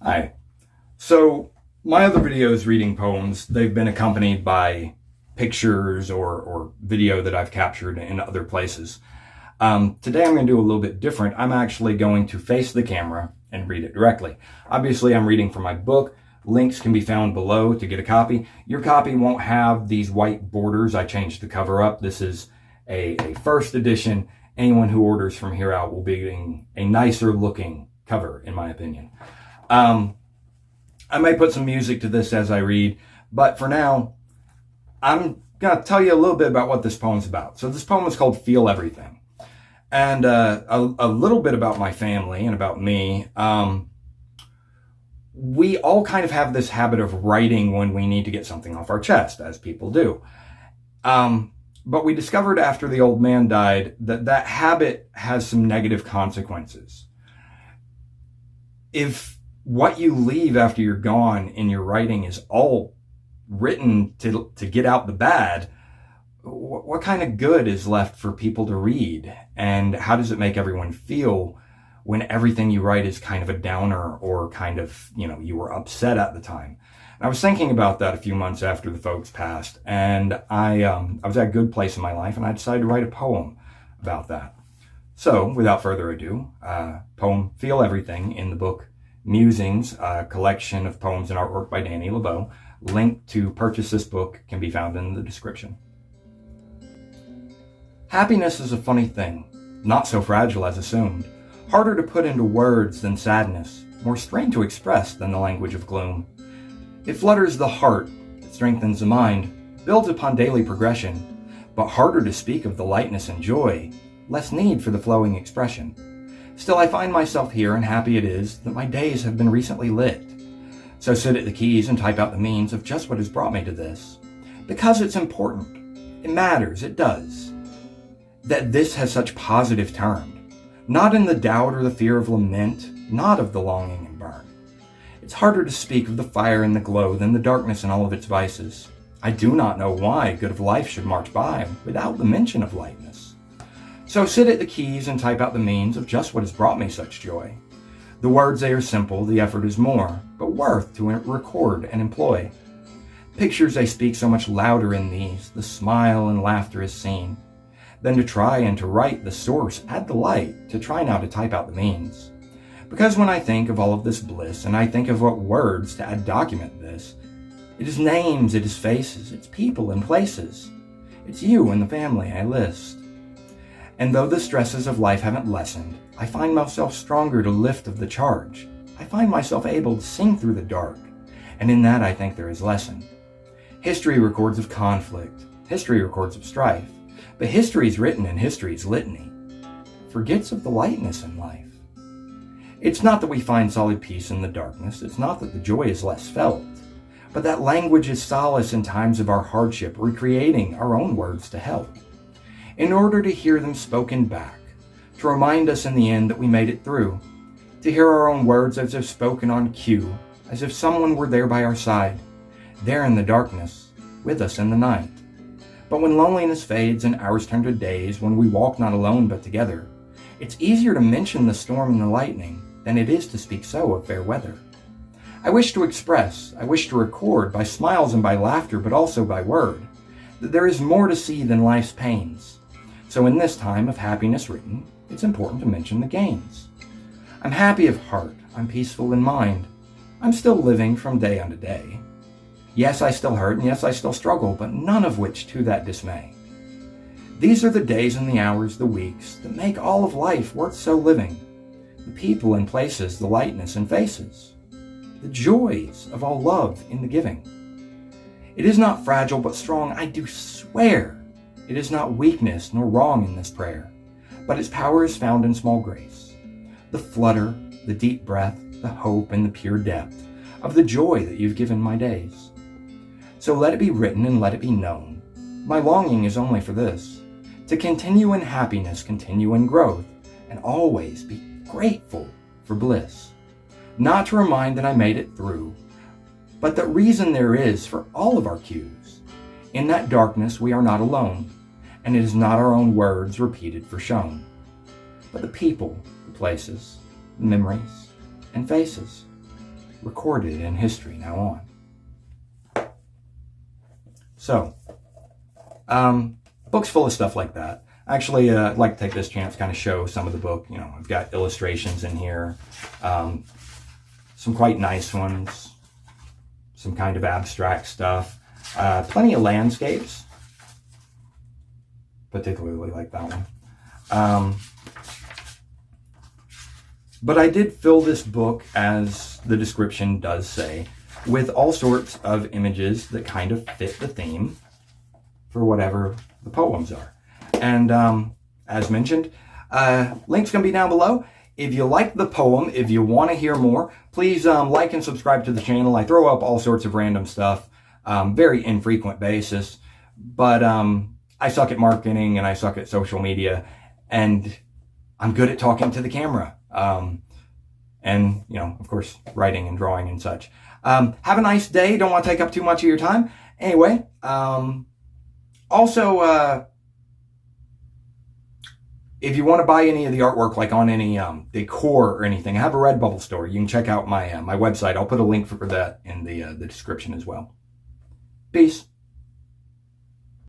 Hi. So my other videos reading poems, they've been accompanied by pictures or video that I've captured in other places. Today I'm going to do a little bit different. I'm actually going to face the camera and read it directly. Obviously I'm reading from my book. Links can be found below to get a copy. Your copy won't have these white borders. I changed the cover up. This is a first edition. Anyone who orders from here out will be getting a nicer looking cover, in my opinion. I may put some music to this as I read, but for now, I'm going to tell you a little bit about what this poem's about. So this poem is called Feel Everything. And a little bit about my family and about me. We all kind of have this habit of writing when we need to get something off our chest, as people do. But we discovered after the old man died that that habit has some negative consequences. If what you leave after you're gone in your writing is all written to get out the bad, what kind of good is left for people to read? And how does it make everyone feel when everything you write is kind of a downer or kind of, you were upset at the time? And I was thinking about that a few months after the folks passed, and I was at a good place in my life, and I decided to write a poem about that. So, without further ado, poem Feel Everything in the book Musings, a collection of poems and artwork by Danny LeBeau. Link to purchase this book can be found in the description. Happiness is a funny thing, not so fragile as assumed, harder to put into words than sadness, more strained to express than the language of gloom. It flutters the heart, it strengthens the mind, builds upon daily progression, but harder to speak of the lightness and joy, less need for the flowing expression. Still, I find myself here, and happy it is that my days have been recently lit. So sit at the keys and type out the means of just what has brought me to this. Because it's important. It matters, it does. That this has such positive turned. Not in the doubt or the fear of lament, not of the longing and burn. It's harder to speak of the fire and the glow than the darkness and all of its vices. I do not know why good of life should march by without the mention of lightness. So sit at the keys and type out the means of just what has brought me such joy. The words, they are simple, the effort is more, but worth to record and employ. Pictures, they speak so much louder in these, the smile and laughter is seen, than to try and to write the source, add the light, to try now to type out the means. Because when I think of all of this bliss, and I think of what words to add document this, it is names, it is faces, it's people and places. It's you and the family I list. And though the stresses of life haven't lessened, I find myself stronger to lift of the charge. I find myself able to sing through the dark, and in that I think there is lesson. History records of conflict, history records of strife, but history's written in history's litany forgets of the lightness in life. It's not that we find solid peace in the darkness, it's not that the joy is less felt, but that language is solace in times of our hardship, recreating our own words to help. In order to hear them spoken back, to remind us in the end that we made it through, to hear our own words as if spoken on cue, as if someone were there by our side, there in the darkness, with us in the night. But when loneliness fades and hours turn to days, when we walk not alone but together, it's easier to mention the storm and the lightning than it is to speak so of fair weather. I wish to express, I wish to record, by smiles and by laughter, but also by word, that there is more to see than life's pains. So in this time of happiness written, it's important to mention the gains. I'm happy of heart, I'm peaceful in mind. I'm still living from day unto day. Yes, I still hurt, and yes, I still struggle, but none of which to that dismay. These are the days and the hours, the weeks, that make all of life worth so living. The people and places, the lightness and faces. The joys of all love in the giving. It is not fragile but strong, I do swear. It is not weakness nor wrong in this prayer, but its power is found in small grace. The flutter, the deep breath, the hope, and the pure depth of the joy that you've given my days. So let it be written and let it be known. My longing is only for this, to continue in happiness, continue in growth, and always be grateful for bliss. Not to remind that I made it through, but that reason there is for all of our cues. In that darkness we are not alone, and it is not our own words repeated for shown, but the people, the places, the memories, and faces. recorded in history now on. So, book's full of stuff like that. Actually, I'd like to take this chance to kind of show some of the book. You know, I've got illustrations in here, some quite nice ones, some kind of abstract stuff, plenty of landscapes, particularly like that one. But I did fill this book, as the description does say, with all sorts of images that kind of fit the theme for whatever the poems are. And as mentioned, links going to be down below. If you like the poem, if you want to hear more, please like and subscribe to the channel. I throw up all sorts of random stuff, very infrequent basis. But I suck at marketing and I suck at social media. And I'm good at talking to the camera. And, you know, of course, writing and drawing and such. Have a nice day. Don't want to take up too much of your time. Anyway, also, if you want to buy any of the artwork, like on any decor or anything, I have a Redbubble store. You can check out my my website. I'll put a link for that in the description as well. Peace.